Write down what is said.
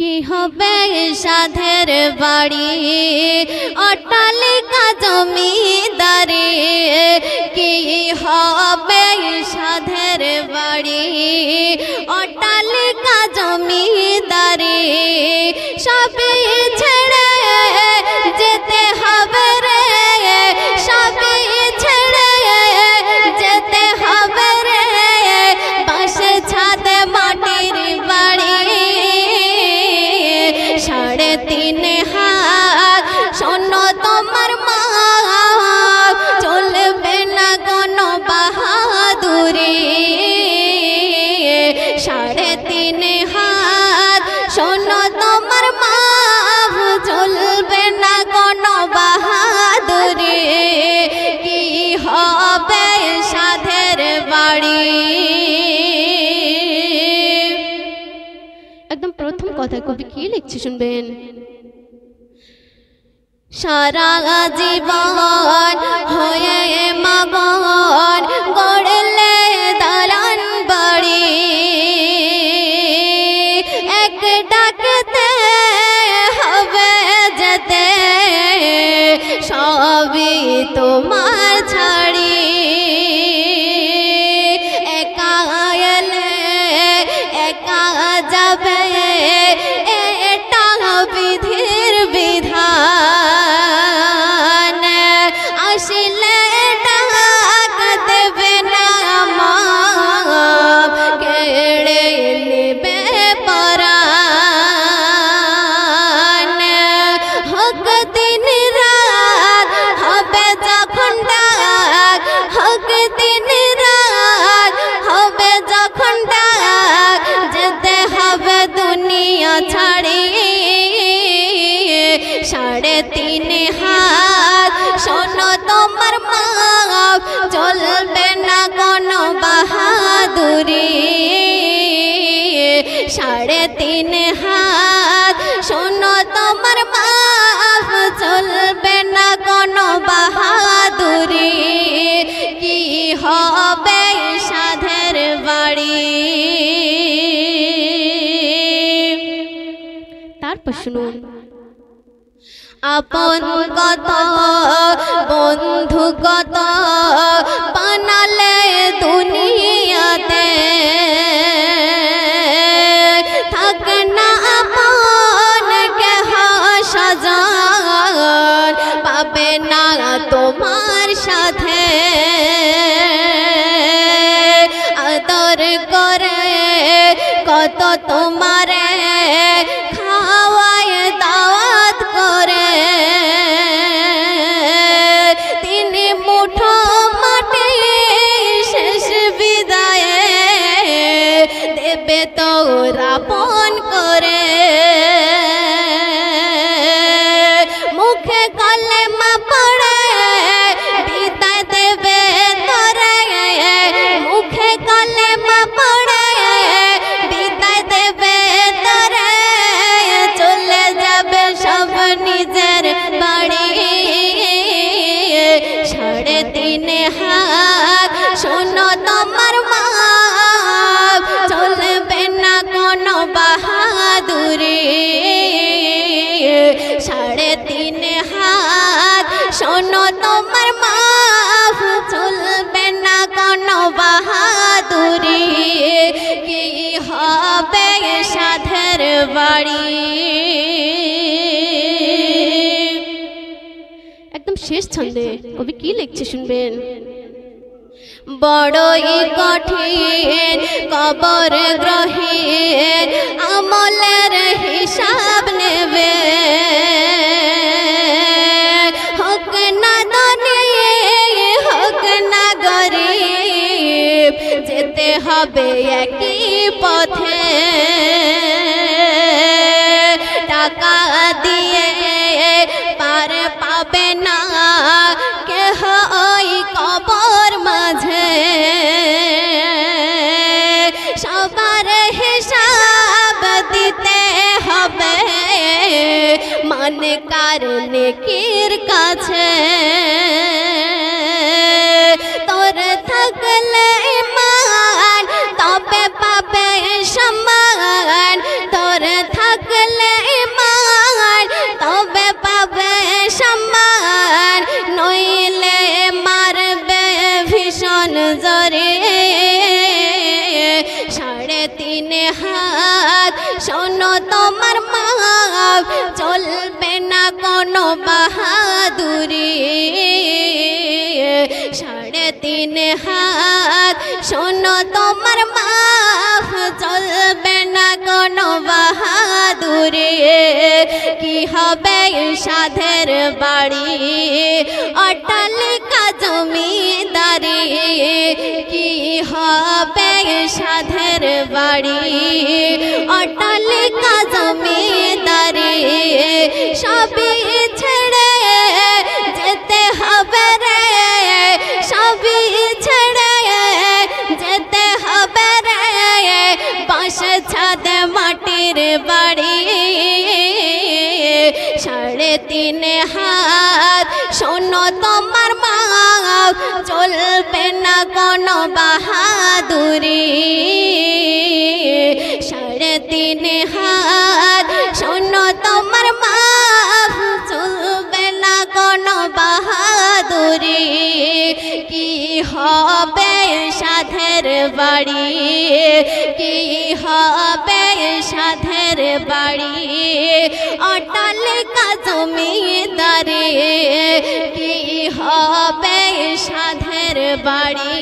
কি হবে সাধের বাড়ি অট্টালিকা জমিদারি কি হবে সাধের বাড়ি অট্টালিকা জমিদারি সবই ছেড়ে যেতে হবে রে সবই ছেড়ে যেতে হবে রে বাসে ছাদে মাটির বাড়ি 3.5 হাত শোনো তোমার মা চলবে না কোনো বাহাদুরি 3.5 হাত শোনো তোমার মা চলবে না কোনো বাহাদুরি কি হবে সাধের বাড়ি। একদম প্রথম কথা কবি কি লিখছে শুনবেন। সারা জীবন হয়ে মাগন গড়লে দালান বাড়ি এক ডাকতে হবে যেতে সবই তোমার ছাড়ি একা এলে একা যাবে এটা বিধির বিধান আসলে ডাক দেবে না মা কেড়ে নেবে পরাণ হক দিন রাত হবে যখন ডাক হক দিন রাত হবে যখন ডাক যেতে হবে দুনিয়া ছাড়ি 3.5 হাত শোনো তোমার মা চলবে না কোনো বাহাদুরি 3.5 হাত শোনো তোমার মা চলবে না কোনো বাহাদুরি কি হবে সাধের বাড়ি। তারপর শুনুন আপন কত বন্ধু কত বানালে দুনিয়াতে থাক না আপন কেহ সজন পাবে না তোমার সাথে আদর করে কত তোমারে খাওয়ায় দাওয়াত করে তিনি মুঠো মাটি শেষ বিদায়ে দেবে তো রাপন করে মুখে কলেমা পড়ে বিদায় দেবে তোরে মুখে কলেমা পড়ে বিদায় দেবে তোরে চলে যাবে সব নিজের বাড়ি 3.5 হাত শোনো তোমার মা চলবে না কোনো বাহাদুরি 3.5 হাত শোনো তোমার মা চলবে না কোনো বাহাদুরি কি হবে সাধের বাড়ি। একদম শেষ ছন্দে কবি কি লিখছে শুনবেন। বড়ই কঠিন কবর গ্রহীন আমলের হিসাব নেবে হোক না ধনী হোক না গরিব যেতে হবে একই পথে টাকা দিয়ে পার পাবে না কেহ ওই কবর মাঝে সবার হিসাব দিতে হবে মান কারণে কির কাছে তোর থাকলে মান তবে পাবে সম্মান তোর থাকলে কোনো বাহাদুরি 3.5 হাত শোনো তোমার মাফ চলবে না কোনো বাহাদুরি কি হবে সাধের বাড়ি অট্টালিকা জমিদারি কি হবে সাধের বাড়ি অট্টালিকা জমিদারি সবই ছেড়ে যেতে হবে রে সবই ছেড়ে যেতে হবে রে পাশে ছাদে মাটির বাড়ি 3.5 হাত শোনো তোমার মাফ চলবে না কোনো বাহাদুরি 3.5 হাত শোনো তোমার মাফ চলবে না কোনো বাহাদুরি কি হবে সাধের বাড়ি কি হবে সাধের বাড়ি অট্টালিকা জমিদারি কি হবে সাধের বাড়ি